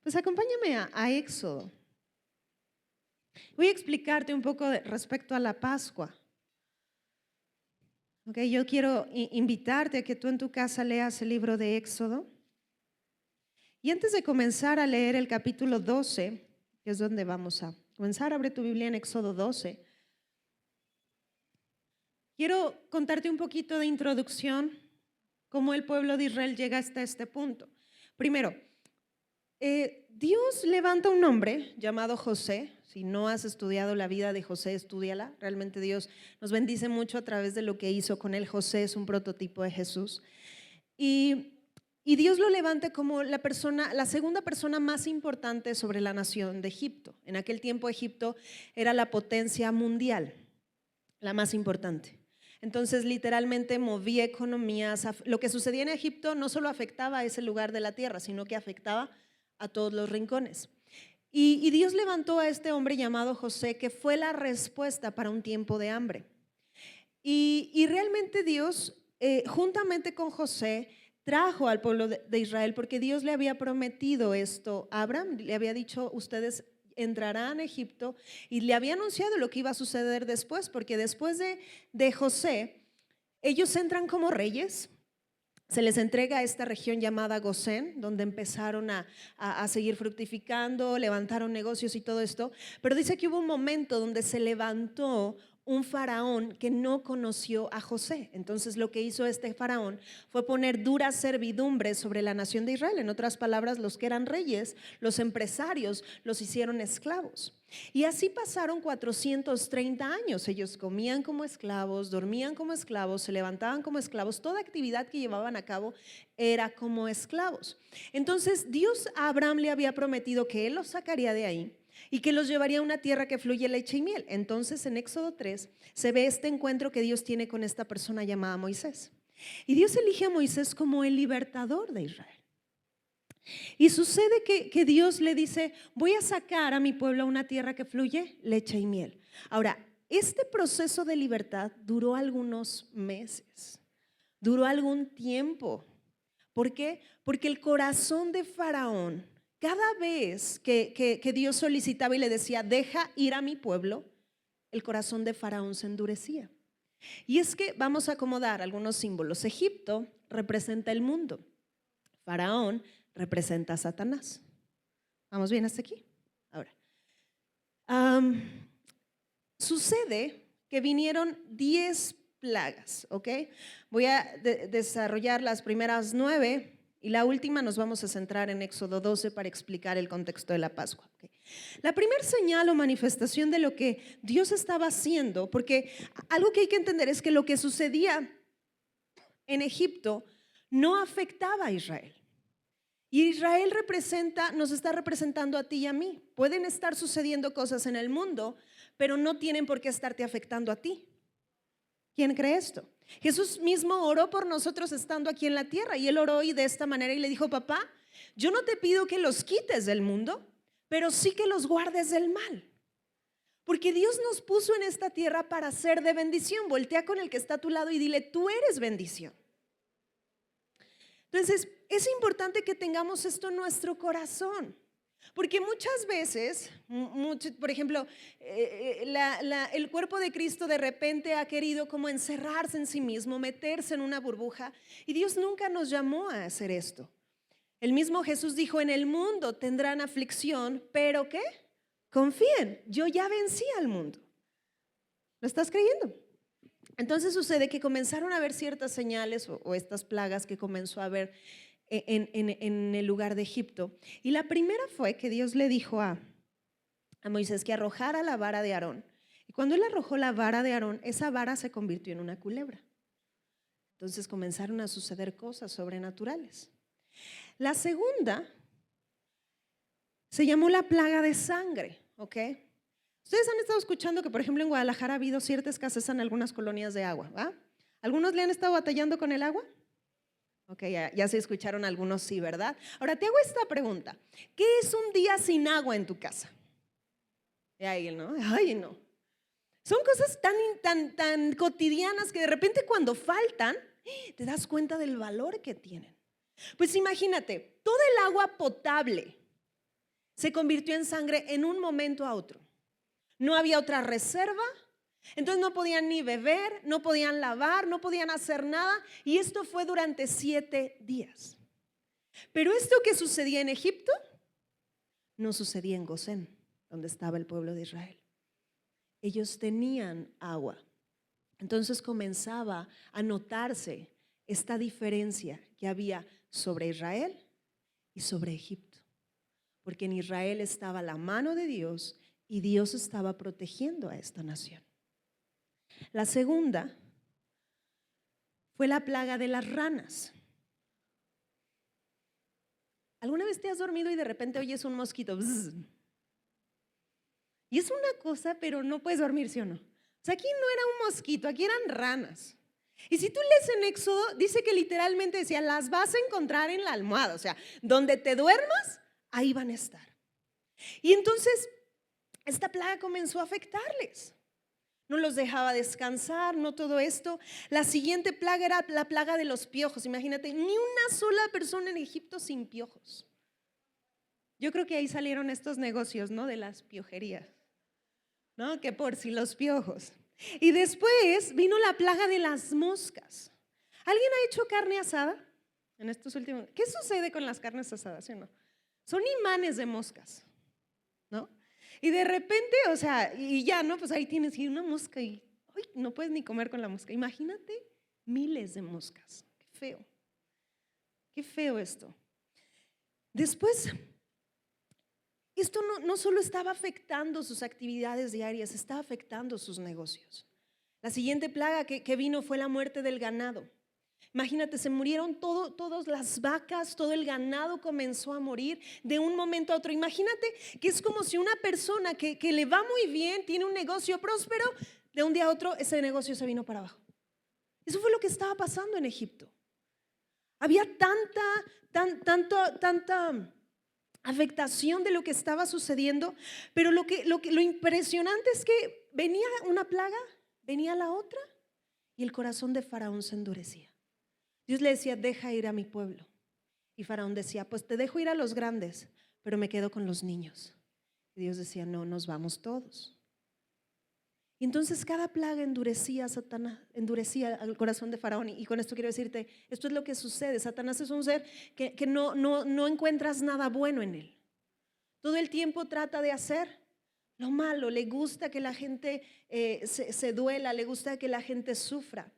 Pues acompáñame a Éxodo. Voy a explicarte un poco respecto a la Pascua. Okay, yo quiero invitarte a que tú en tu casa leas el libro de Éxodo. Y antes de comenzar a leer el capítulo 12, que es donde vamos a comenzar, abre tu Biblia en Éxodo 12. Quiero contarte un poquito de introducción, cómo el pueblo de Israel llega hasta este punto. Primero, Dios levanta un hombre llamado José. Si no has estudiado la vida de José, estúdiala. Realmente Dios nos bendice mucho a través de lo que hizo con él. José es un prototipo de Jesús. Y Dios lo levanta como la segunda persona más importante sobre la nación de Egipto. En aquel tiempo Egipto era la potencia mundial, la más importante. Entonces literalmente movía economías. Lo que sucedía en Egipto no solo afectaba a ese lugar de la tierra, sino que afectaba a todos los rincones. Y Dios levantó a este hombre llamado José, que fue la respuesta para un tiempo de hambre. Y realmente Dios, juntamente con José, trajo al pueblo de Israel, porque Dios le había prometido esto a Abraham. Le había dicho: ustedes entrarán a Egipto, y le había anunciado lo que iba a suceder después, porque después de José, ellos entran como reyes. Se les entrega a esta región llamada Gosén, donde empezaron a seguir fructificando, levantaron negocios y todo esto. Pero dice que hubo un momento donde se levantó un faraón que no conoció a José. Entonces lo que hizo este faraón fue poner duras servidumbres sobre la nación de Israel. En otras palabras, los que eran reyes, los empresarios, los hicieron esclavos. Y así pasaron 430 años. Ellos comían como esclavos, dormían como esclavos, se levantaban como esclavos. Toda actividad que llevaban a cabo era como esclavos. Entonces Dios a Abraham le había prometido que él los sacaría de ahí y que los llevaría a una tierra que fluye leche y miel. Entonces en Éxodo 3 se ve este encuentro que Dios tiene con esta persona llamada Moisés. Y Dios elige a Moisés como el libertador de Israel. Y sucede que Dios le dice: voy a sacar a mi pueblo a una tierra que fluye leche y miel. Ahora, este proceso de libertad duró algunos meses, duró algún tiempo. ¿Por qué? Porque el corazón de Faraón, cada vez que Dios solicitaba y le decía: deja ir a mi pueblo, el corazón de Faraón se endurecía. Y es que vamos a acomodar algunos símbolos. Egipto representa el mundo. Faraón representa a Satanás. ¿Vamos bien hasta aquí? Ahora, sucede que vinieron 10 plagas, ¿ok? Voy a desarrollar las primeras 9 y la última nos vamos a centrar en Éxodo 12 para explicar el contexto de la Pascua. ¿Okay? La primera señal o manifestación de lo que Dios estaba haciendo, porque algo que hay que entender es que lo que sucedía en Egipto no afectaba a Israel. Y Israel nos está representando a ti y a mí. Pueden estar sucediendo cosas en el mundo, pero no tienen por qué estarte afectando a ti. ¿Quién cree esto? Jesús mismo oró por nosotros estando aquí en la tierra, y él oró y de esta manera y le dijo: papá, yo no te pido que los quites del mundo, pero sí que los guardes del mal. Porque Dios nos puso en esta tierra para ser de bendición. Voltea con el que está a tu lado y dile: tú eres bendición. Entonces, es importante que tengamos esto en nuestro corazón, porque muchas veces, por ejemplo, el cuerpo de Cristo de repente ha querido como encerrarse en sí mismo, meterse en una burbuja, y Dios nunca nos llamó a hacer esto. El mismo Jesús dijo: en el mundo tendrán aflicción, pero ¿qué? Confíen, yo ya vencí al mundo. ¿Lo estás creyendo? Entonces sucede que comenzaron a haber ciertas señales o estas plagas que comenzó a haber en el lugar de Egipto. Y la primera fue que Dios le dijo a Moisés que arrojara la vara de Aarón. Y cuando él arrojó la vara de Aarón, esa vara se convirtió en una culebra. Entonces comenzaron a suceder cosas sobrenaturales. La segunda se llamó la plaga de sangre, ¿ok? Ustedes han estado escuchando que, por ejemplo, en Guadalajara ha habido cierta escasez en algunas colonias de agua, ¿va? ¿Algunos le han estado batallando con el agua? Ok, ya se escucharon algunos, sí, ¿verdad? Ahora te hago esta pregunta: ¿qué es un día sin agua en tu casa? Ay, no, ay, no. Son cosas tan cotidianas que de repente cuando faltan, te das cuenta del valor que tienen. Pues imagínate, todo el agua potable se convirtió en sangre en un momento a otro. No había otra reserva, entonces no podían ni beber, no podían lavar, no podían hacer nada, y esto fue durante 7 días. Pero esto que sucedía en Egipto no sucedía en Gosén, donde estaba el pueblo de Israel. Ellos tenían agua. Entonces comenzaba a notarse esta diferencia que había sobre Israel y sobre Egipto. Porque en Israel estaba la mano de Dios y Dios estaba protegiendo a esta nación. La segunda fue la plaga de las ranas. ¿Alguna vez te has dormido y de repente oyes un mosquito? Bzz. Y es una cosa, pero no puedes dormir, ¿sí o no? O sea, aquí no era un mosquito, aquí eran ranas. Y si tú lees en Éxodo, dice que literalmente decía, las vas a encontrar en la almohada. O sea, donde te duermas, ahí van a estar. Y entonces, esta plaga comenzó a afectarles. No los dejaba descansar, no todo esto. La siguiente plaga era la plaga de los piojos. Imagínate, ni una sola persona en Egipto sin piojos. Yo creo que ahí salieron estos negocios, ¿no? De las piojerías, ¿no? Que por si los piojos. Y después vino la plaga de las moscas. ¿Alguien ha hecho carne asada en estos últimos? ¿Qué sucede con las carnes asadas, sí o no? Son imanes de moscas, ¿no? Y de repente, o sea, y ya, ¿no? Pues ahí tienes una mosca y ¡ay! No puedes ni comer con la mosca. Imagínate miles de moscas. Qué feo esto. Después, esto no solo estaba afectando sus actividades diarias, estaba afectando sus negocios. La siguiente plaga que vino fue la muerte del ganado. Imagínate, se murieron todas las vacas, todo el ganado comenzó a morir de un momento a otro. Imagínate que es como si una persona que le va muy bien, tiene un negocio próspero, de un día a otro ese negocio se vino para abajo. Eso fue lo que estaba pasando en Egipto. Había tanta afectación de lo que estaba sucediendo, pero lo impresionante es que venía una plaga, venía la otra y el corazón de Faraón se endurecía. Dios le decía, deja ir a mi pueblo. Y Faraón decía, pues te dejo ir a los grandes, pero me quedo con los niños. Y Dios decía, no, nos vamos todos. Y entonces cada plaga endurecía a Satanás, endurecía el corazón de Faraón. Y con esto quiero decirte, esto es lo que sucede. Satanás es un ser que no encuentras nada bueno en él. Todo el tiempo trata de hacer lo malo. Le gusta que la gente se duela, le gusta que la gente sufra.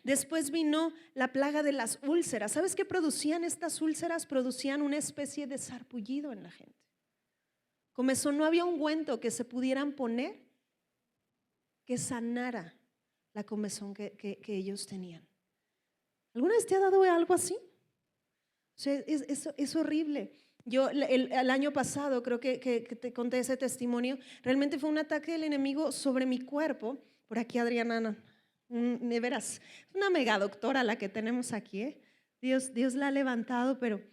Después vino la plaga de las úlceras. ¿Sabes qué producían estas úlceras? Producían una especie de sarpullido en la gente. Comezón, no había ungüento que se pudieran poner que sanara la comezón que ellos tenían. ¿Alguna vez te ha dado algo así? O sea, es horrible. Yo el año pasado, creo que te conté ese testimonio, realmente fue un ataque del enemigo sobre mi cuerpo. Por aquí Adriana, de veras, una mega doctora la que tenemos aquí, ¿eh? Dios la ha levantado, pero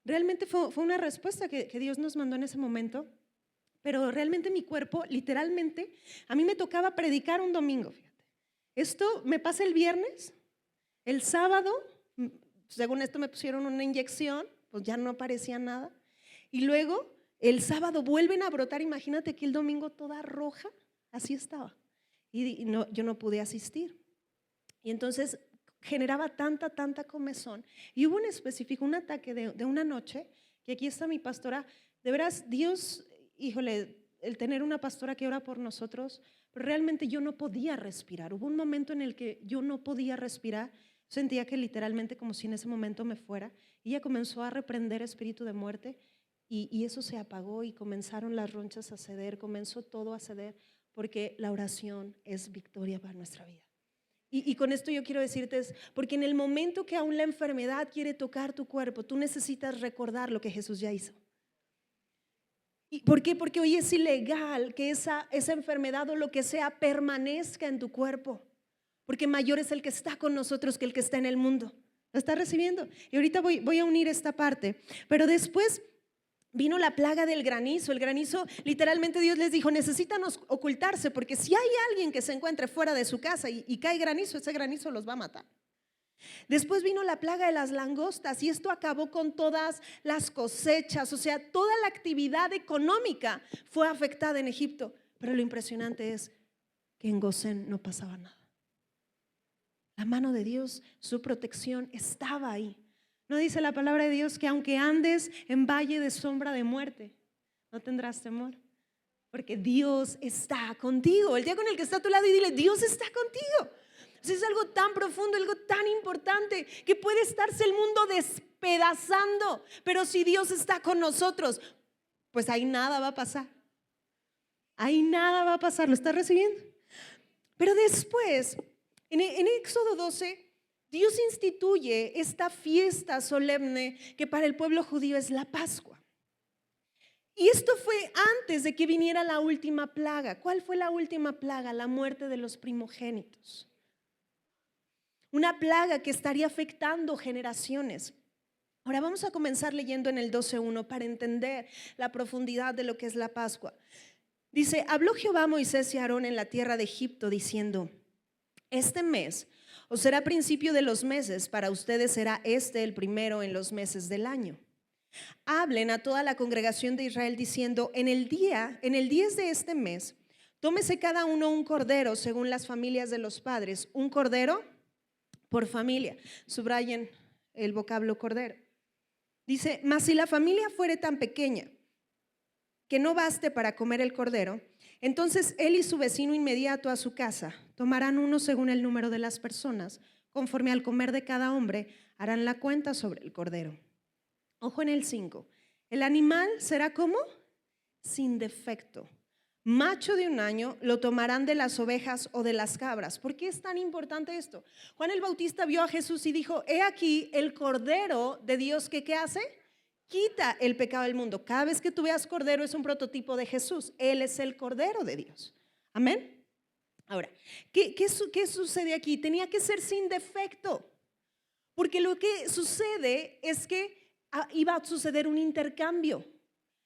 realmente fue una respuesta que Dios nos mandó en ese momento. Pero realmente mi cuerpo, literalmente, a mí me tocaba predicar un domingo, fíjate. Esto me pasa el viernes, el sábado, según esto me pusieron una inyección, pues ya no aparecía nada. Y luego el sábado vuelven a brotar, imagínate que el domingo toda roja, así estaba. Y no, yo no pude asistir. Y entonces generaba tanta comezón. Y hubo en específico un ataque de una noche, que aquí está mi pastora, de veras Dios, híjole, el tener una pastora que ora por nosotros, pero realmente yo no podía respirar. Hubo un momento en el que yo no podía respirar, sentía que literalmente como si en ese momento me fuera, y ella comenzó a reprender espíritu de muerte y eso se apagó y comenzaron las ronchas a ceder, comenzó todo a ceder, porque la oración es victoria para nuestra vida. Y con esto yo quiero decirte es, porque en el momento que aún la enfermedad quiere tocar tu cuerpo, tú necesitas recordar lo que Jesús ya hizo. ¿Y por qué? Porque hoy es ilegal que esa enfermedad o lo que sea permanezca en tu cuerpo, porque mayor es el que está con nosotros que el que está en el mundo. ¿Lo estás recibiendo? Y ahorita voy a unir esta parte, pero después vino la plaga del granizo. El granizo, literalmente Dios les dijo, necesitan ocultarse, porque si hay alguien que se encuentre fuera de su casa y cae granizo, ese granizo los va a matar. Después vino la plaga de las langostas y esto acabó con todas las cosechas, o sea, toda la actividad económica fue afectada en Egipto. Pero lo impresionante es que en Gosén no pasaba nada. La mano de Dios, su protección estaba ahí. ¿No dice la palabra de Dios que aunque andes en valle de sombra de muerte, no tendrás temor? Porque Dios está contigo. El día con el que está a tu lado y dile, Dios está contigo. Es algo tan profundo, algo tan importante que puede estarse el mundo despedazando, pero si Dios está con nosotros, pues ahí nada va a pasar. Ahí nada va a pasar, ¿lo estás recibiendo? Pero después, en Éxodo 12, Dios instituye esta fiesta solemne que para el pueblo judío es la Pascua. Y esto fue antes de que viniera la última plaga. ¿Cuál fue la última plaga? La muerte de los primogénitos. Una plaga que estaría afectando generaciones. Ahora vamos a comenzar leyendo en el 12:1 para entender la profundidad de lo que es la Pascua. Dice, habló Jehová a Moisés y a Aarón en la tierra de Egipto diciendo, este mes os será principio de los meses, para ustedes será el primero en los meses del año. Hablen a toda la congregación de Israel diciendo, en el 10 de este mes, tómese cada uno un cordero según las familias de los padres, un cordero por familia. Subrayen el vocablo cordero. Dice, mas si la familia fuere tan pequeña que no baste para comer el cordero, entonces él y su vecino inmediato a su casa tomarán uno según el número de las personas, conforme al comer de cada hombre, harán la cuenta sobre el cordero. Ojo en el 5, el animal será como sin defecto. Macho de 1 año lo tomarán de las ovejas o de las cabras. ¿Por qué es tan importante esto? Juan el Bautista vio a Jesús y dijo, he aquí el cordero de Dios que ¿qué hace? Quita el pecado del mundo. Cada vez que tú veas cordero es un prototipo de Jesús. Él es el cordero de Dios. Amén. Ahora, ¿qué sucede aquí? Tenía que ser sin defecto. Porque lo que sucede es que iba a suceder un intercambio.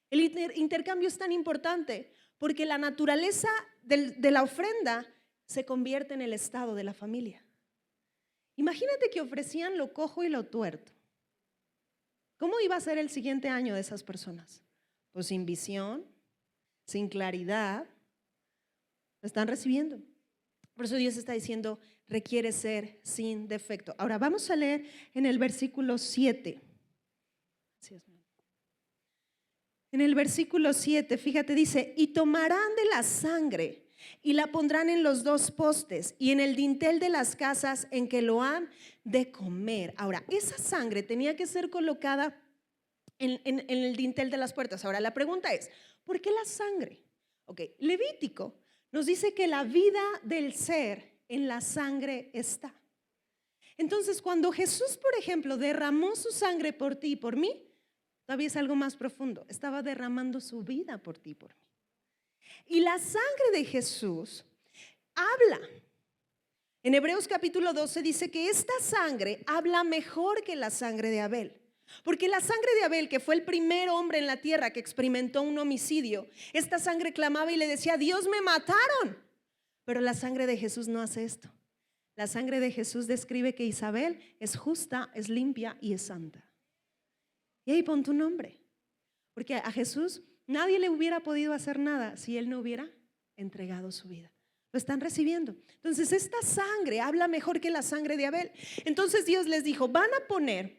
El intercambio es tan importante porque la naturaleza de la ofrenda se convierte en el estado de la familia. Imagínate que ofrecían lo cojo y lo tuerto. ¿Cómo iba a ser el siguiente año de esas personas? Pues sin visión, sin claridad. Lo están recibiendo. Por eso Dios está diciendo, requiere ser sin defecto. Ahora vamos a leer en el versículo 7. En el versículo 7, fíjate, dice, y tomarán de la sangre y la pondrán en los 2 postes y en el dintel de las casas en que lo han de comer. Ahora, esa sangre tenía que ser colocada en el dintel de las puertas. Ahora, la pregunta es, ¿por qué la sangre? Ok, Levítico nos dice que la vida del ser en la sangre está. Entonces, cuando Jesús, por ejemplo, derramó su sangre por ti y por mí, todavía es algo más profundo. Estaba derramando su vida por ti y por mí. Y la sangre de Jesús habla. En Hebreos capítulo 12 dice que esta sangre habla mejor que la sangre de Abel. Porque la sangre de Abel, que fue el primer hombre en la tierra que experimentó un homicidio, esta sangre clamaba y le decía, Dios, me mataron. Pero la sangre de Jesús no hace esto. La sangre de Jesús describe que Isabel es justa, es limpia y es santa. Y ahí pon tu nombre. Porque a Jesús nadie le hubiera podido hacer nada si él no hubiera entregado su vida. Lo están recibiendo. Entonces esta sangre habla mejor que la sangre de Abel. Entonces Dios les dijo, van a poner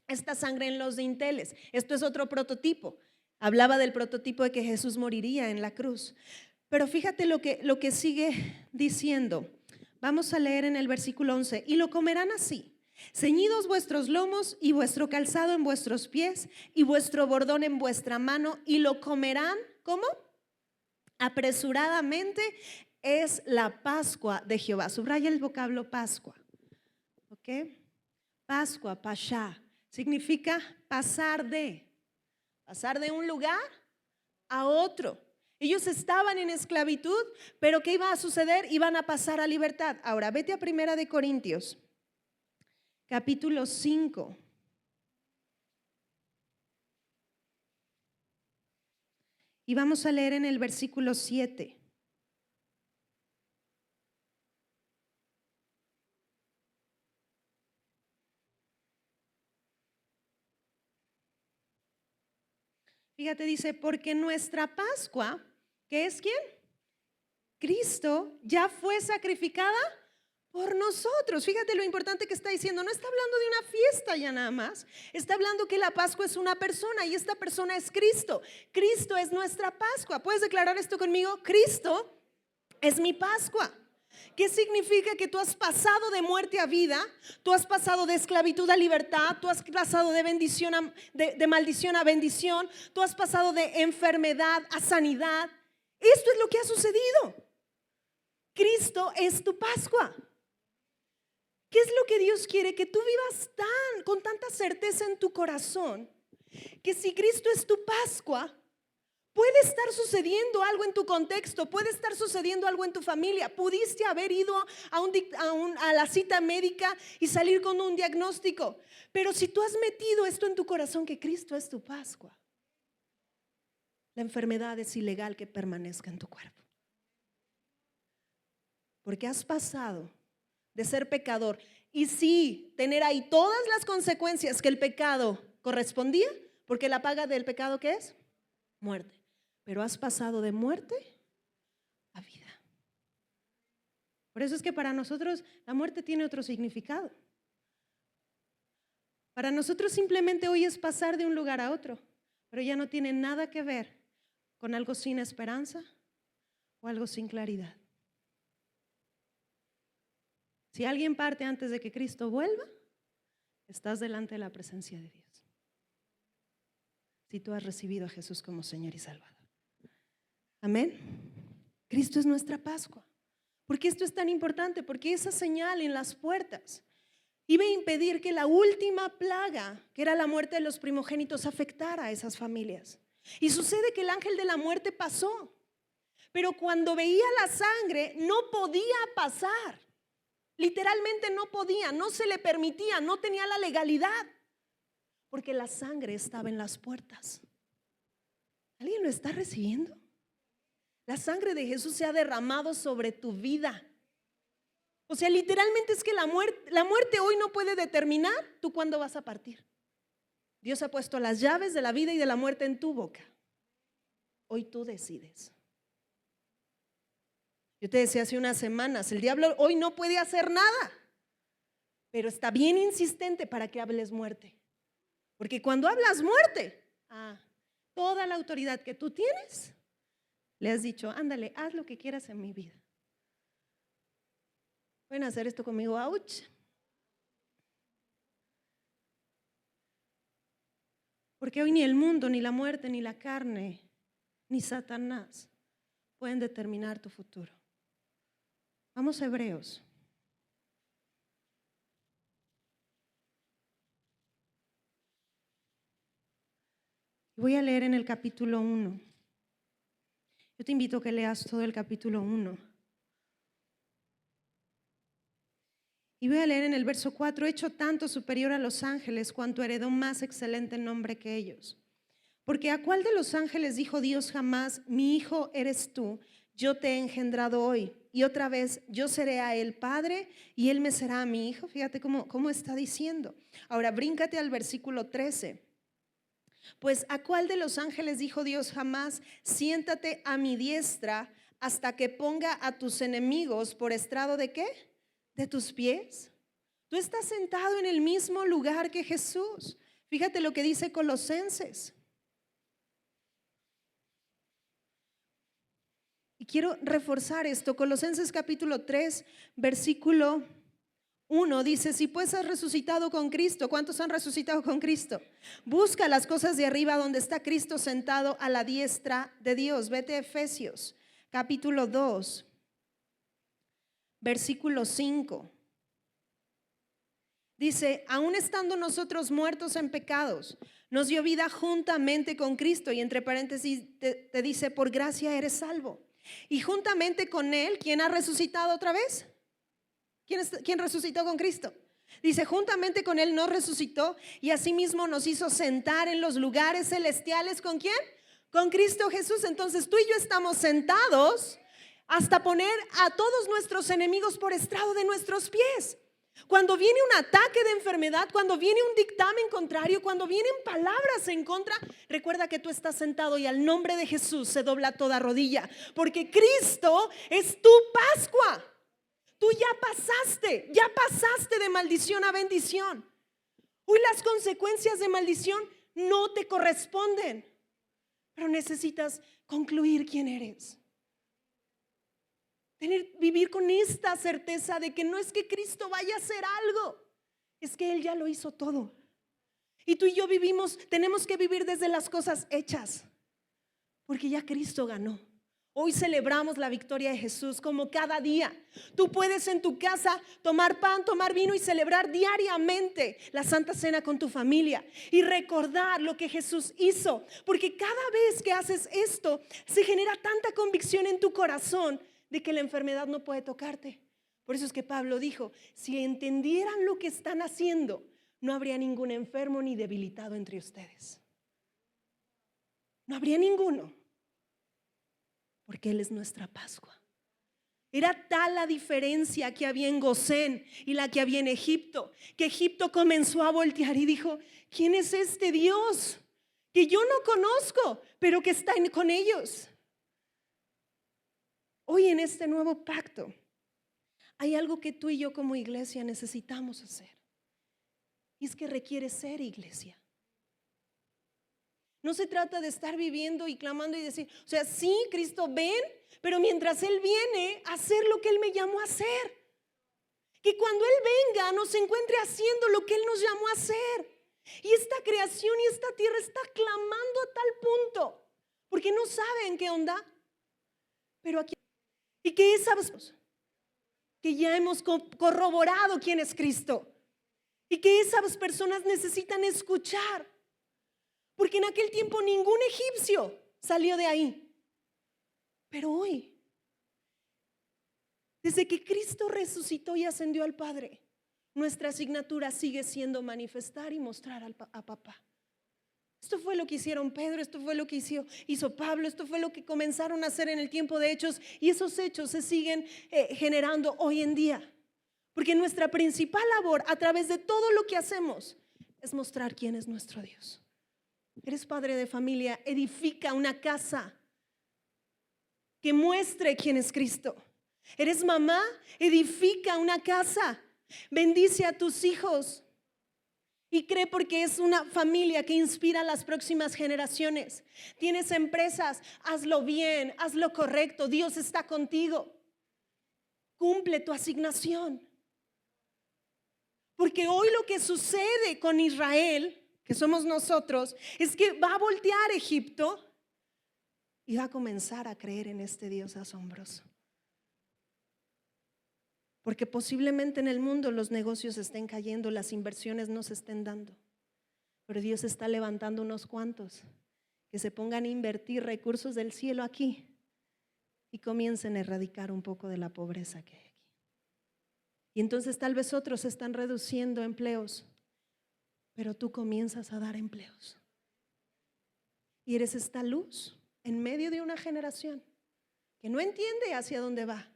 esta sangre en los dinteles. Esto es otro prototipo. Hablaba del prototipo de que Jesús moriría en la cruz. Pero fíjate lo que sigue diciendo. Vamos a leer en el versículo 11. Y lo comerán así, ceñidos vuestros lomos y vuestro calzado en vuestros pies y vuestro bordón en vuestra mano, y lo comerán, ¿cómo? Apresuradamente. Es la Pascua de Jehová. Subraya el vocablo Pascua. ¿Ok? Pascua, Pasha, significa pasar de un lugar a otro. Ellos estaban en esclavitud, pero ¿qué iba a suceder? Iban a pasar a libertad. Ahora, vete a 1 Corintios, capítulo 5. Y vamos a leer en el versículo 7. Fíjate, dice, porque nuestra Pascua, ¿qué es quién? Cristo ya fue sacrificada por nosotros. Fíjate lo importante que está diciendo. No está hablando de una fiesta ya nada más. Está hablando que la Pascua es una persona y esta persona es Cristo. Cristo es nuestra Pascua. ¿Puedes declarar esto conmigo? Cristo es mi Pascua. ¿Qué significa? Que tú has pasado de muerte a vida, tú has pasado de esclavitud a libertad, tú has pasado de bendición de maldición a bendición, tú has pasado de enfermedad a sanidad. Esto es lo que ha sucedido. Cristo es tu Pascua. ¿Qué es lo que Dios quiere? Que tú vivas con tanta certeza en tu corazón, que si Cristo es tu Pascua, puede estar sucediendo algo en tu contexto, puede estar sucediendo algo en tu familia. Pudiste haber ido a la cita médica y salir con un diagnóstico, pero si tú has metido esto en tu corazón, que Cristo es tu Pascua, la enfermedad es ilegal que permanezca en tu cuerpo, porque has pasado de ser pecador y sí tener ahí todas las consecuencias que el pecado correspondía, porque la paga del pecado, ¿qué es? Muerte. Pero has pasado de muerte a vida. Por eso es que para nosotros la muerte tiene otro significado. Para nosotros simplemente hoy es pasar de un lugar a otro, pero ya no tiene nada que ver con algo sin esperanza o algo sin claridad. Si alguien parte antes de que Cristo vuelva, estás delante de la presencia de Dios. Si tú has recibido a Jesús como Señor y Salvador. Amén. Cristo es nuestra Pascua. ¿Por qué esto es tan importante? Porque esa señal en las puertas iba a impedir que la última plaga, que era la muerte de los primogénitos, afectara a esas familias. Y sucede que el ángel de la muerte pasó, pero cuando veía la sangre no podía pasar. Literalmente no podía, no se le permitía, no tenía la legalidad, porque la sangre estaba en las puertas. ¿Alguien lo está recibiendo? La sangre de Jesús se ha derramado sobre tu vida. O sea, literalmente es que la muerte hoy no puede determinar tú cuándo vas a partir. Dios ha puesto las llaves de la vida y de la muerte en tu boca. Hoy tú decides. Yo te decía hace unas semanas, el diablo hoy no puede hacer nada, pero está bien insistente para que hables muerte. Porque cuando hablas muerte, toda la autoridad que tú tienes, le has dicho, ándale, haz lo que quieras en mi vida. Pueden hacer esto conmigo, ouch. Porque hoy ni el mundo, ni la muerte, ni la carne, ni Satanás pueden determinar tu futuro. Vamos a Hebreos. Voy a leer en el capítulo 1. Yo te invito a que leas todo el capítulo 1. Y voy a leer en el verso 4, hecho tanto superior a los ángeles cuanto heredó más excelente nombre que ellos. Porque ¿a cuál de los ángeles dijo Dios jamás, mi hijo eres tú, yo te he engendrado hoy? Y otra vez, yo seré a él padre y él me será a mi hijo. Fíjate cómo está diciendo. Ahora bríncate al versículo 13. Pues ¿a cuál de los ángeles dijo Dios jamás, siéntate a mi diestra hasta que ponga a tus enemigos por estrado de qué? De tus pies. Tú estás sentado en el mismo lugar que Jesús. Fíjate lo que dice Colosenses. Y quiero reforzar esto. Colosenses capítulo 3, versículo 1 dice, si pues has resucitado con Cristo, ¿cuántos han resucitado con Cristo? Busca las cosas de arriba donde está Cristo sentado a la diestra de Dios. Vete a Efesios capítulo 2, versículo 5. Dice, aun estando nosotros muertos en pecados, nos dio vida juntamente con Cristo. Y entre paréntesis te dice, por gracia eres salvo. Y juntamente con Él, ¿quién ha resucitado otra vez? ¿Quién resucitó con Cristo? Dice, juntamente con Él nos resucitó y asimismo nos hizo sentar en los lugares celestiales. ¿Con quién? Con Cristo Jesús. Entonces tú y yo estamos sentados hasta poner a todos nuestros enemigos por estrado de nuestros pies. Cuando viene un ataque de enfermedad, cuando viene un dictamen contrario, cuando vienen palabras en contra, recuerda que tú estás sentado y al nombre de Jesús se dobla toda rodilla, porque Cristo es tu Pascua. Tú ya pasaste de maldición a bendición. Hoy las consecuencias de maldición no te corresponden, pero necesitas concluir quién eres. Vivir con esta certeza de que no es que Cristo vaya a hacer algo, es que Él ya lo hizo todo. Y tú y yo tenemos que vivir desde las cosas hechas, porque ya Cristo ganó. Hoy celebramos la victoria de Jesús como cada día. Tú puedes en tu casa tomar pan, tomar vino y celebrar diariamente la Santa Cena con tu familia y recordar lo que Jesús hizo, porque cada vez que haces esto se genera tanta convicción en tu corazón de que la enfermedad no puede tocarte. Por eso es que Pablo dijo, si entendieran lo que están haciendo, no habría ningún enfermo ni debilitado entre ustedes. No habría ninguno, porque Él es nuestra Pascua. Era tal la diferencia que había en Gosén y la que había en Egipto, que Egipto comenzó a voltear y dijo, ¿quién es este Dios que yo no conozco, pero que está con ellos? Hoy en este nuevo pacto hay algo que tú y yo como iglesia necesitamos hacer, y es que requiere ser iglesia. No se trata de estar viviendo y clamando y decir, o sea, sí, Cristo ven, pero mientras Él viene a hacer lo que Él me llamó a hacer, que cuando Él venga nos encuentre haciendo lo que Él nos llamó a hacer. Y esta creación y esta tierra está clamando a tal punto, porque no saben qué onda, pero aquí, y que que ya hemos corroborado quién es Cristo, y que esas personas necesitan escuchar, porque en aquel tiempo ningún egipcio salió de ahí. Pero hoy, desde que Cristo resucitó y ascendió al Padre, nuestra asignatura sigue siendo manifestar y mostrar a papá. Esto fue lo que hicieron Pedro, esto fue lo que hizo Pablo, esto fue lo que comenzaron a hacer en el tiempo de Hechos, y esos hechos se siguen generando hoy en día. Porque nuestra principal labor a través de todo lo que hacemos es mostrar quién es nuestro Dios. Eres padre de familia, edifica una casa que muestre quién es Cristo. Eres mamá, edifica una casa, bendice a tus hijos y cree, porque es una familia que inspira a las próximas generaciones. Tienes empresas, hazlo bien, hazlo correcto, Dios está contigo. Cumple tu asignación. Porque hoy lo que sucede con Israel, que somos nosotros, es que va a voltear Egipto y va a comenzar a creer en este Dios asombroso. Porque posiblemente en el mundo los negocios estén cayendo, las inversiones no se estén dando, pero Dios está levantando unos cuantos que se pongan a invertir recursos del cielo aquí y comiencen a erradicar un poco de la pobreza que hay aquí. Y entonces tal vez otros están reduciendo empleos, pero tú comienzas a dar empleos. Y eres esta luz en medio de una generación que no entiende hacia dónde va,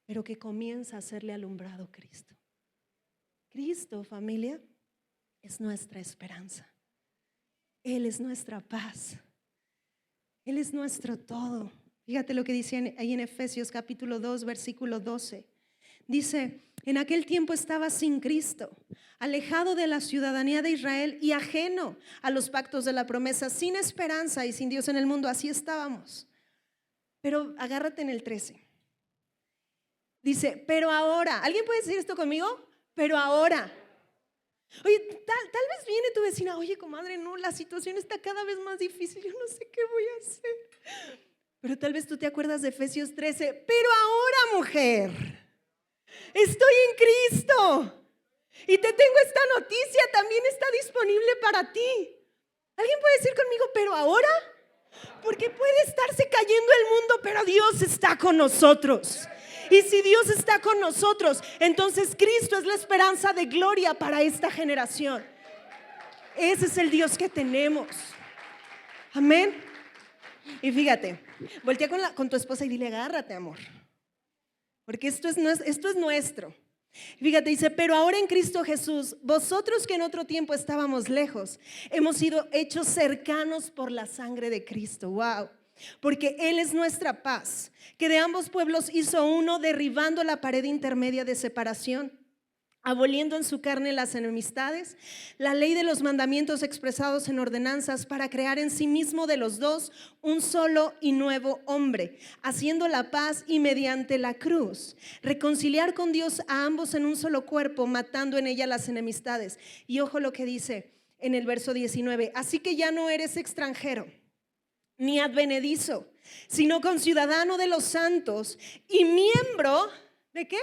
pero que comienza a hacerle alumbrado Cristo. Cristo, familia, es nuestra esperanza. Él es nuestra paz. Él es nuestro todo. Fíjate lo que dice ahí en Efesios capítulo 2, versículo 12. Dice, en aquel tiempo estaba sin Cristo, alejado de la ciudadanía de Israel y ajeno a los pactos de la promesa, sin esperanza y sin Dios en el mundo. Así estábamos. Pero agárrate en el 13. Dice, pero ahora, ¿alguien puede decir esto conmigo? Pero ahora. Oye, tal vez viene tu vecina, oye, comadre, no, la situación está cada vez más difícil, yo no sé qué voy a hacer. Pero tal vez tú te acuerdas de Efesios 13, pero ahora, mujer, estoy en Cristo y te tengo esta noticia, también está disponible para ti. ¿Alguien puede decir conmigo, pero ahora? Porque puede estarse cayendo el mundo, pero Dios está con nosotros. Y si Dios está con nosotros, entonces Cristo es la esperanza de gloria para esta generación. Ese es el Dios que tenemos. Amén. Y fíjate, voltea con tu esposa y dile, agárrate, amor, porque esto es nuestro. Fíjate, dice, pero ahora en Cristo Jesús, vosotros que en otro tiempo estábamos lejos, hemos sido hechos cercanos por la sangre de Cristo. Wow. Porque Él es nuestra paz, que de ambos pueblos hizo uno, derribando la pared intermedia de separación, aboliendo en su carne las enemistades, la ley de los mandamientos expresados en ordenanzas, para crear en sí mismo de los dos un solo y nuevo hombre, haciendo la paz, y mediante la cruz reconciliar con Dios a ambos en un solo cuerpo, matando en ella las enemistades. Y ojo lo que dice en el verso 19: así que ya no eres extranjero ni advenedizo, sino conciudadano de los santos y miembro ¿de qué?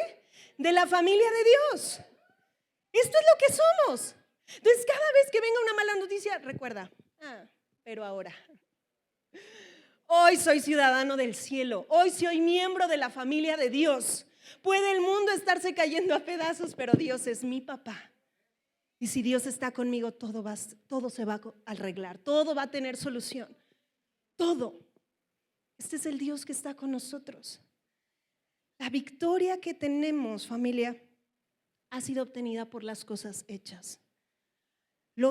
De la familia de Dios. Esto es lo que somos. Entonces, cada vez que venga una mala noticia, recuerda, pero ahora, hoy soy ciudadano del cielo, hoy soy miembro de la familia de Dios. Puede el mundo estarse cayendo a pedazos, pero Dios es mi papá. Y si Dios está conmigo, todo se va a arreglar, todo va a tener solución, todo. Este es el Dios que está con nosotros. La victoria que tenemos, familia, ha sido obtenida por las cosas hechas.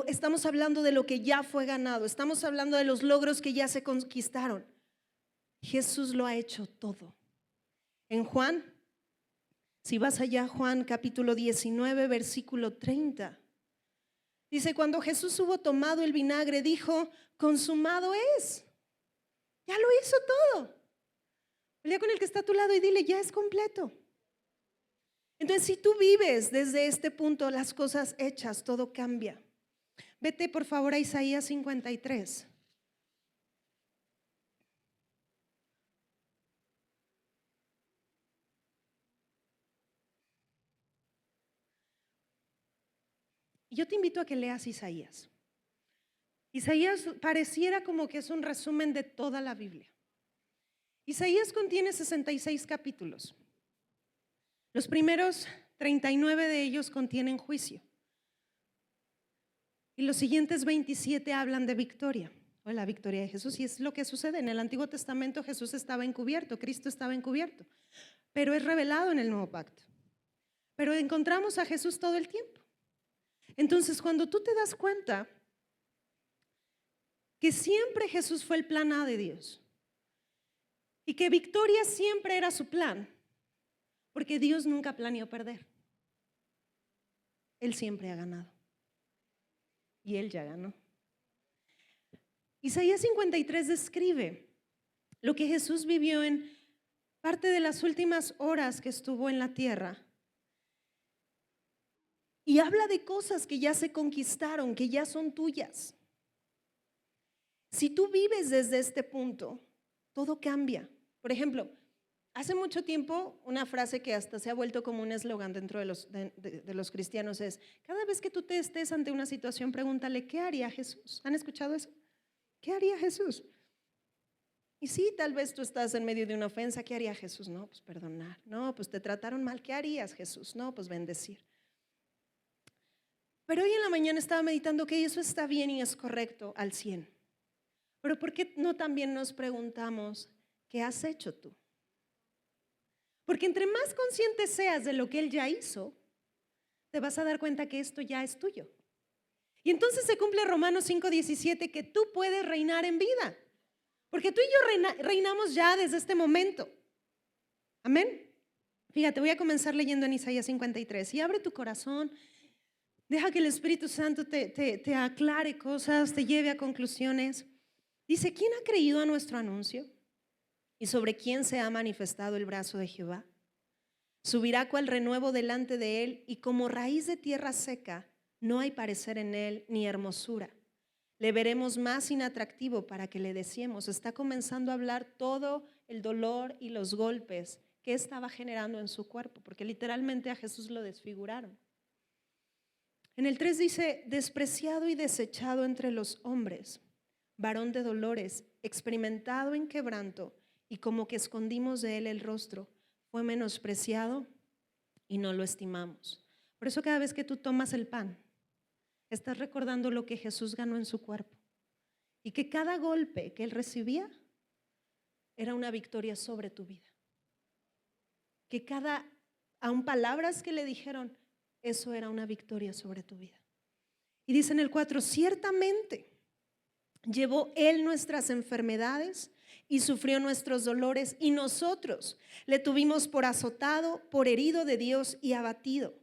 Estamos hablando de lo que ya fue ganado, estamos hablando de los logros que ya se conquistaron. Jesús lo ha hecho todo. En Juan, si vas allá, Juan capítulo 19, versículo 30, dice: cuando Jesús hubo tomado el vinagre, dijo: consumado es. Ya lo hizo todo. Pelea con el que está a tu lado y dile: ya es completo. Entonces, si tú vives desde este punto, las cosas hechas, todo cambia. Vete por favor a Isaías 53. Yo te invito a que leas Isaías. Isaías pareciera como que es un resumen de toda la Biblia. Isaías contiene 66 capítulos. Los primeros 39 de ellos contienen juicio. Y los siguientes 27 hablan de victoria, o la victoria de Jesús. Y es lo que sucede. En el Antiguo Testamento Jesús estaba encubierto, Cristo estaba encubierto, pero es revelado en el Nuevo Pacto. Pero encontramos a Jesús todo el tiempo. Entonces, cuando tú te das cuenta que siempre Jesús fue el plan A de Dios y que victoria siempre era su plan, porque Dios nunca planeó perder. Él siempre ha ganado. Y Él ya ganó. Isaías 53 describe lo que Jesús vivió en parte de las últimas horas que estuvo en la tierra. Y habla de cosas que ya se conquistaron, que ya son tuyas. Si tú vives desde este punto, todo cambia. Por ejemplo, hace mucho tiempo, una frase que hasta se ha vuelto como un eslogan dentro de los cristianos es: cada vez que tú te estés ante una situación, pregúntale: ¿qué haría Jesús? ¿Han escuchado eso? ¿Qué haría Jesús? Y sí, tal vez tú estás en medio de una ofensa. ¿Qué haría Jesús? No, pues perdonar. No, pues te trataron mal. ¿Qué harías, Jesús? No, pues bendecir. Pero hoy en la mañana estaba meditando que eso está bien y es correcto al 100. Pero ¿por qué no también nos preguntamos: ¿qué has hecho tú? Porque entre más consciente seas de lo que Él ya hizo, te vas a dar cuenta que esto ya es tuyo. Y entonces se cumple Romanos 5:17, que tú puedes reinar en vida. Porque tú y yo reinamos ya desde este momento. Amén. Fíjate, voy a comenzar leyendo en Isaías 53. Y abre tu corazón. Deja que el Espíritu Santo te aclare cosas, te lleve a conclusiones. Dice: ¿quién ha creído a nuestro anuncio? ¿Y sobre quién se ha manifestado el brazo de Jehová? Subirá cual renuevo delante de él, y como raíz de tierra seca, no hay parecer en él ni hermosura. Le veremos más inatractivo para que le deseemos. Está comenzando a hablar todo el dolor y los golpes que estaba generando en su cuerpo, porque literalmente a Jesús lo desfiguraron. En el 3 dice: despreciado y desechado entre los hombres, varón de dolores, experimentado en quebranto, y como que escondimos de él el rostro, fue menospreciado y no lo estimamos. Por eso cada vez que tú tomas el pan, estás recordando lo que Jesús ganó en su cuerpo, y que cada golpe que él recibía era una victoria sobre tu vida. Que cada aun palabras que le dijeron, eso era una victoria sobre tu vida. Y dice en el 4, ciertamente llevó Él nuestras enfermedades y sufrió nuestros dolores, y nosotros le tuvimos por azotado, por herido de Dios y abatido.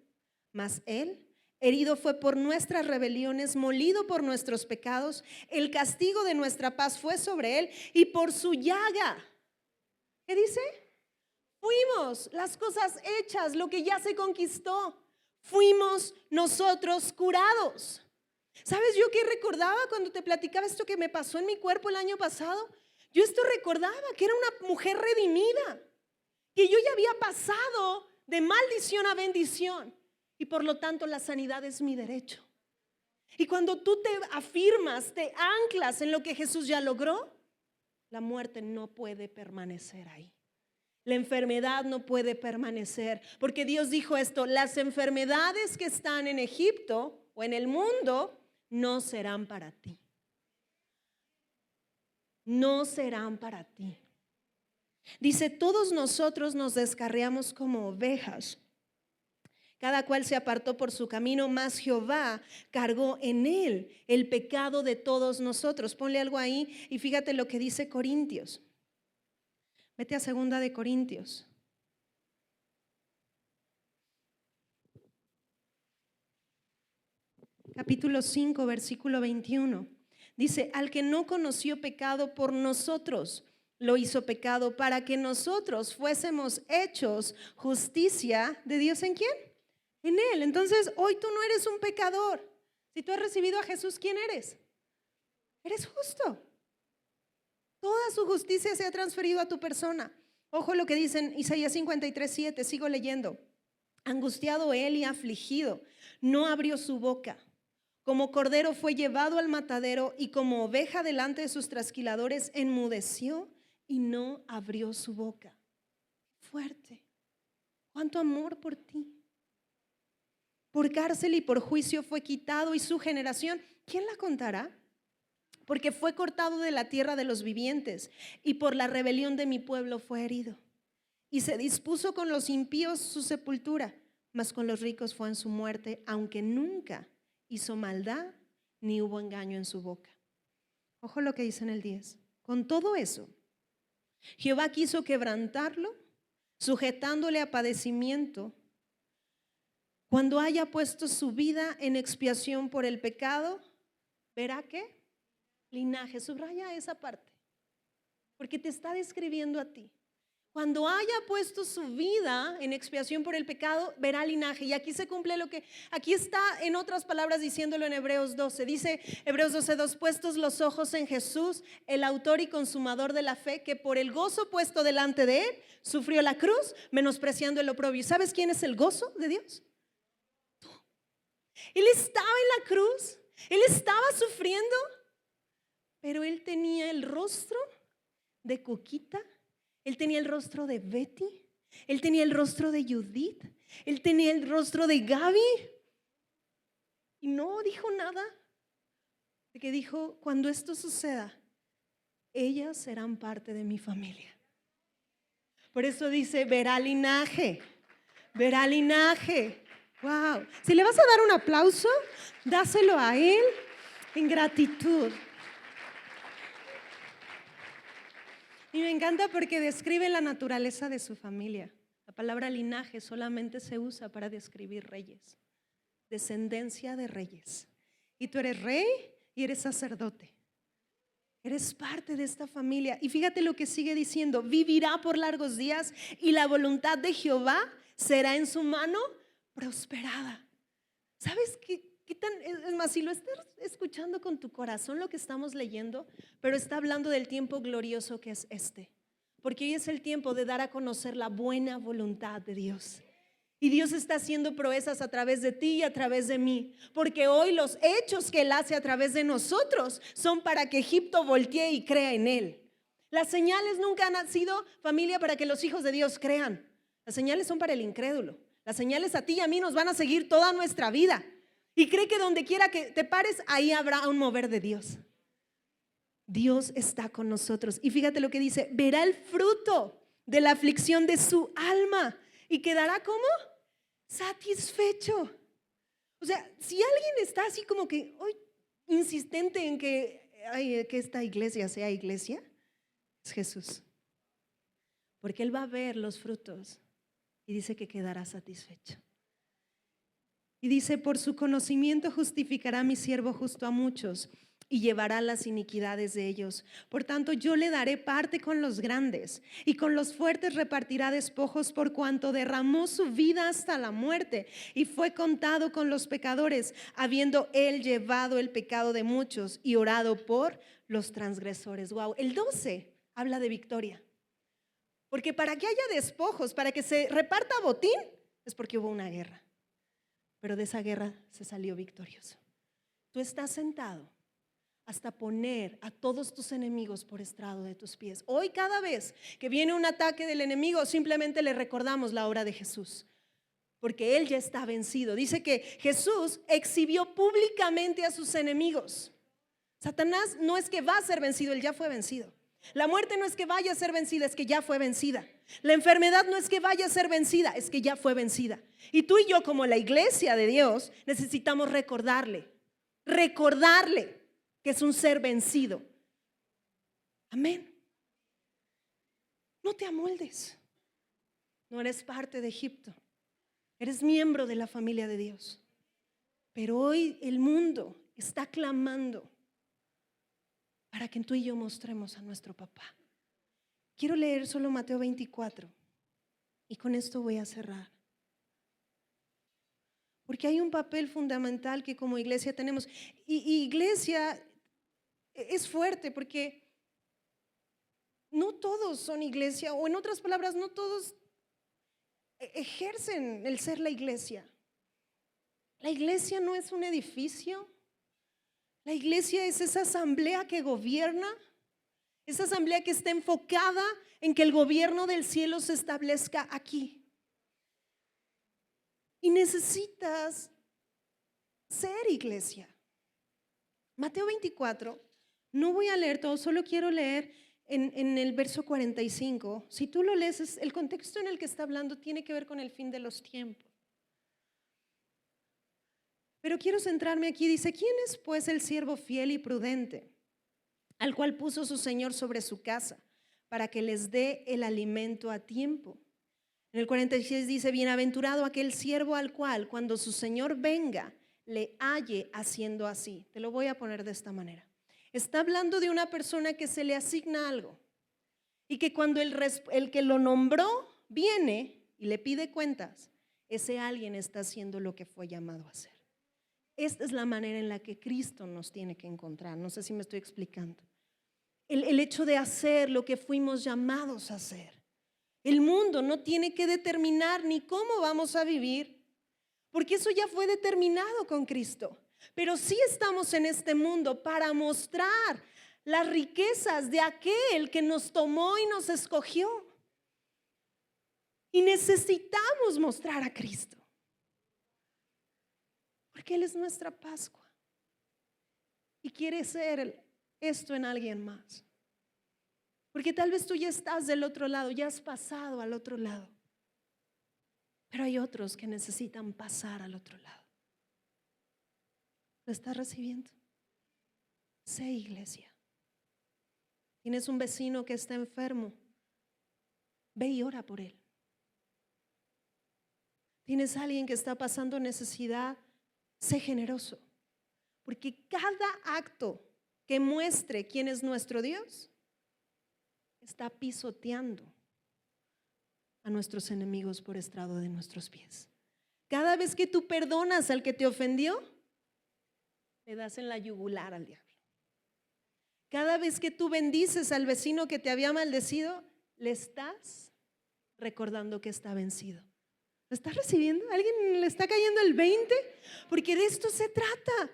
Mas Él herido fue por nuestras rebeliones, molido por nuestros pecados. El castigo de nuestra paz fue sobre Él, y por su llaga, ¿qué dice? Fuimos las cosas hechas, lo que ya se conquistó. Fuimos nosotros curados. ¿Sabes yo qué recordaba cuando te platicaba esto que me pasó en mi cuerpo el año pasado? Yo esto recordaba que era una mujer redimida, que yo ya había pasado de maldición a bendición, y por lo tanto la sanidad es mi derecho. Y cuando tú te afirmas, te anclas en lo que Jesús ya logró, la muerte no puede permanecer ahí. La enfermedad no puede permanecer, porque Dios dijo esto: las enfermedades que están en Egipto o en el mundo no serán para ti. No serán para ti. Dice, todos nosotros nos descarriamos como ovejas, cada cual se apartó por su camino, mas Jehová cargó en él el pecado de todos nosotros. Ponle algo ahí y fíjate lo que dice Corintios. Vete a 2 de Corintios. Capítulo 5, versículo 21. Dice, al que no conoció pecado, por nosotros lo hizo pecado, para que nosotros fuésemos hechos justicia de Dios. ¿En quién? En Él. Entonces, hoy tú no eres un pecador. Si tú has recibido a Jesús, ¿quién eres? Eres justo. Toda su justicia se ha transferido a tu persona. Ojo lo que dice en Isaías 53:7, sigo leyendo. Angustiado él y afligido, no abrió su boca. Como cordero fue llevado al matadero, y como oveja delante de sus trasquiladores enmudeció y no abrió su boca. Fuerte. Cuánto amor por ti. Por cárcel y por juicio fue quitado, y su generación, ¿quién la contará? Porque fue cortado de la tierra de los vivientes, y por la rebelión de mi pueblo fue herido. Y se dispuso con los impíos su sepultura, mas con los ricos fue en su muerte, aunque nunca hizo maldad ni hubo engaño en su boca. Ojo lo que dice en el 10. Con todo eso, Jehová quiso quebrantarlo, sujetándole a padecimiento. Cuando haya puesto su vida en expiación por el pecado, ¿verá qué? Linaje. Subraya esa parte, porque te está describiendo a ti. Cuando haya puesto su vida en expiación por el pecado, verá linaje. Y aquí se cumple lo que, aquí está en otras palabras diciéndolo en Hebreos 12. Dice Hebreos 12:2, puestos los ojos en Jesús, el autor y consumador de la fe, que por el gozo puesto delante de él, sufrió la cruz, menospreciando el oprobio. ¿Sabes quién es el gozo de Dios? Tú. Él estaba en la cruz, él estaba sufriendo, pero él tenía el rostro de Coquita. Él tenía el rostro de Betty, él tenía el rostro de Judith, él tenía el rostro de Gaby, y no dijo nada. De que dijo, cuando esto suceda, ellas serán parte de mi familia. Por eso dice, verá linaje, verá linaje. Wow. Si le vas a dar un aplauso, dáselo a él en gratitud. Y me encanta porque describe la naturaleza de su familia. La palabra linaje solamente se usa para describir reyes, descendencia de reyes. Y tú eres rey y eres sacerdote. Eres parte de esta familia. Y fíjate lo que sigue diciendo: vivirá por largos días, y la voluntad de Jehová será en su mano prosperada. ¿Sabes qué? Es más, si lo estás escuchando con tu corazón lo que estamos leyendo, pero está hablando del tiempo glorioso que es este, porque hoy es el tiempo de dar a conocer la buena voluntad de Dios. Y Dios está haciendo proezas a través de ti y a través de mí, porque hoy los hechos que Él hace a través de nosotros son para que Egipto voltee y crea en Él. Las señales nunca han sido, familia, para que los hijos de Dios crean. Las señales son para el incrédulo. Las señales a ti y a mí nos van a seguir toda nuestra vida. Y cree que donde quiera que te pares, ahí habrá un mover de Dios. Dios está con nosotros. Y fíjate lo que dice: verá el fruto de la aflicción de su alma y quedará ¿cómo? satisfecho. O sea, si alguien está así como que hoy insistente en que esta iglesia sea iglesia, es Jesús. Porque Él va a ver los frutos y dice que quedará satisfecho. Y dice, por su conocimiento justificará mi siervo justo a muchos y llevará las iniquidades de ellos. Por tanto, yo le daré parte con los grandes y con los fuertes repartirá despojos, por cuanto derramó su vida hasta la muerte y fue contado con los pecadores, habiendo él llevado el pecado de muchos y orado por los transgresores. Wow, el 12 habla de victoria. Porque para que haya despojos, para que se reparta botín, es porque hubo una guerra. Pero de esa guerra se salió victorioso. Tú estás sentado hasta poner a todos tus enemigos por estrado de tus pies. Hoy, cada vez que viene un ataque del enemigo, simplemente le recordamos la obra de Jesús, porque Él ya está vencido. Dice que Jesús exhibió públicamente a sus enemigos. Satanás no es que va a ser vencido, Él ya fue vencido. La muerte no es que vaya a ser vencida, es que ya fue vencida. La enfermedad no es que vaya a ser vencida, es que ya fue vencida. Y tú y yo, como la iglesia de Dios, necesitamos recordarle que es un ser vencido. Amén. No te amoldes. No eres parte de Egipto. Eres miembro de la familia de Dios. Pero hoy el mundo está clamando para que tú y yo mostremos a nuestro papá. Quiero leer solo Mateo 24 y con esto voy a cerrar. Porque hay un papel fundamental que como iglesia tenemos. Y iglesia es fuerte porque no todos son iglesia, o en otras palabras, no todos ejercen el ser la iglesia. La iglesia no es un edificio. La iglesia es esa asamblea que gobierna, esa asamblea que está enfocada en que el gobierno del cielo se establezca aquí. Y necesitas ser iglesia. Mateo 24, no voy a leer todo, solo quiero leer en el verso 45. Si tú lo lees, el contexto en el que está hablando tiene que ver con el fin de los tiempos. Pero quiero centrarme aquí. Dice, ¿quién es pues el siervo fiel y prudente, al cual puso su señor sobre su casa, para que les dé el alimento a tiempo? En el 46 dice, bienaventurado aquel siervo al cual, cuando su señor venga, le halle haciendo así. Te lo voy a poner de esta manera. Está hablando de una persona que se le asigna algo y que cuando el que lo nombró viene y le pide cuentas, ese alguien está haciendo lo que fue llamado a hacer. Esta es la manera en la que Cristo nos tiene que encontrar. No sé si me estoy explicando. El hecho de hacer lo que fuimos llamados a hacer. El mundo no tiene que determinar ni cómo vamos a vivir, porque eso ya fue determinado con Cristo. Pero sí estamos en este mundo para mostrar las riquezas de aquel que nos tomó y nos escogió. Y necesitamos mostrar a Cristo. Porque Él es nuestra Pascua y quiere ser esto en alguien más. Porque tal vez tú ya estás del otro lado, ya has pasado al otro lado. Pero hay otros que necesitan pasar al otro lado. ¿Lo estás recibiendo? Sé iglesia. Tienes un vecino que está enfermo, ve y ora por él. Tienes a alguien que está pasando necesidad, sé generoso, porque cada acto que muestre quién es nuestro Dios está pisoteando a nuestros enemigos por estrado de nuestros pies. Cada vez que tú perdonas al que te ofendió, le das en la yugular al diablo. Cada vez que tú bendices al vecino que te había maldecido, le estás recordando que está vencido. ¿Lo estás recibiendo? ¿Alguien le está cayendo el 20? Porque de esto se trata.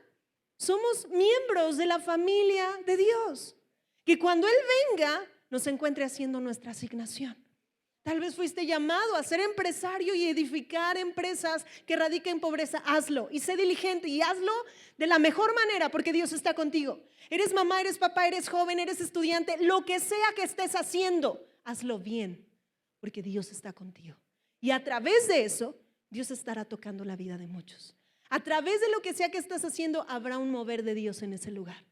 Somos miembros de la familia de Dios. Que cuando Él venga, nos encuentre haciendo nuestra asignación. Tal vez fuiste llamado a ser empresario y edificar empresas que radiquen en pobreza. Hazlo y sé diligente y hazlo de la mejor manera porque Dios está contigo. Eres mamá, eres papá, eres joven, eres estudiante. Lo que sea que estés haciendo, hazlo bien porque Dios está contigo. Y a través de eso, Dios estará tocando la vida de muchos. A través de lo que sea que estás haciendo, habrá un mover de Dios en ese lugar.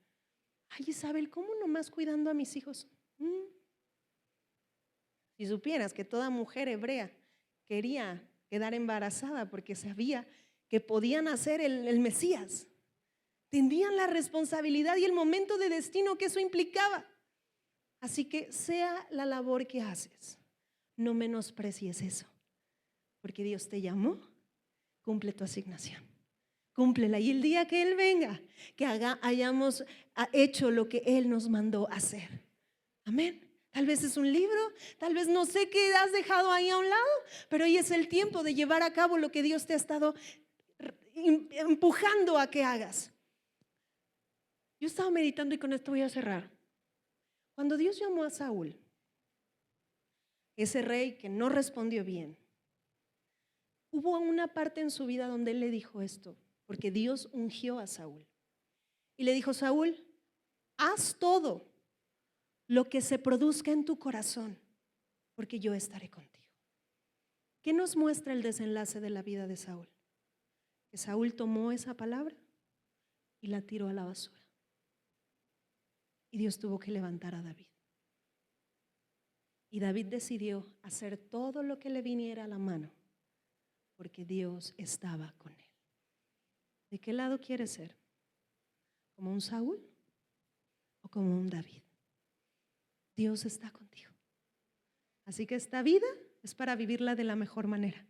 Ay, Isabel, ¿cómo nomás cuidando a mis hijos? Si supieras que toda mujer hebrea quería quedar embarazada porque sabía que podían hacer el Mesías, tenían la responsabilidad y el momento de destino que eso implicaba. Así que sea la labor que haces, no menosprecies eso, porque Dios te llamó, cumple tu asignación, cúmplela, y el día que Él venga, que hayamos hecho lo que Él nos mandó hacer. Amén. Tal vez es un libro, tal vez no sé qué has dejado ahí a un lado, pero hoy es el tiempo de llevar a cabo lo que Dios te ha estado empujando a que hagas. Yo estaba meditando y con esto voy a cerrar. Cuando Dios llamó a Saúl, ese rey que no respondió bien, hubo una parte en su vida donde Él le dijo esto, porque Dios ungió a Saúl. Y le dijo: Saúl, haz todo lo que se produzca en tu corazón, porque yo estaré contigo. ¿Qué nos muestra el desenlace de la vida de Saúl? Que Saúl tomó esa palabra y la tiró a la basura. Y Dios tuvo que levantar a David. Y David decidió hacer todo lo que le viniera a la mano, porque Dios estaba con él. ¿De qué lado quieres ser? ¿Como un Saúl o como un David? Dios está contigo. Así que esta vida es para vivirla de la mejor manera.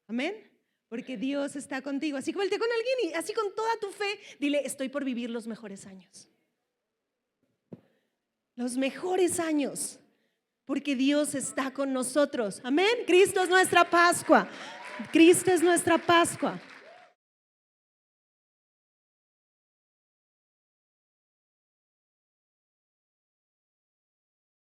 Amén. Porque Dios está contigo. Así que voltea con alguien y así con toda tu fe, dile: estoy por vivir los mejores años. Los mejores años. Porque Dios está con nosotros. Amén. Cristo es nuestra Pascua. Cristo es nuestra Pascua.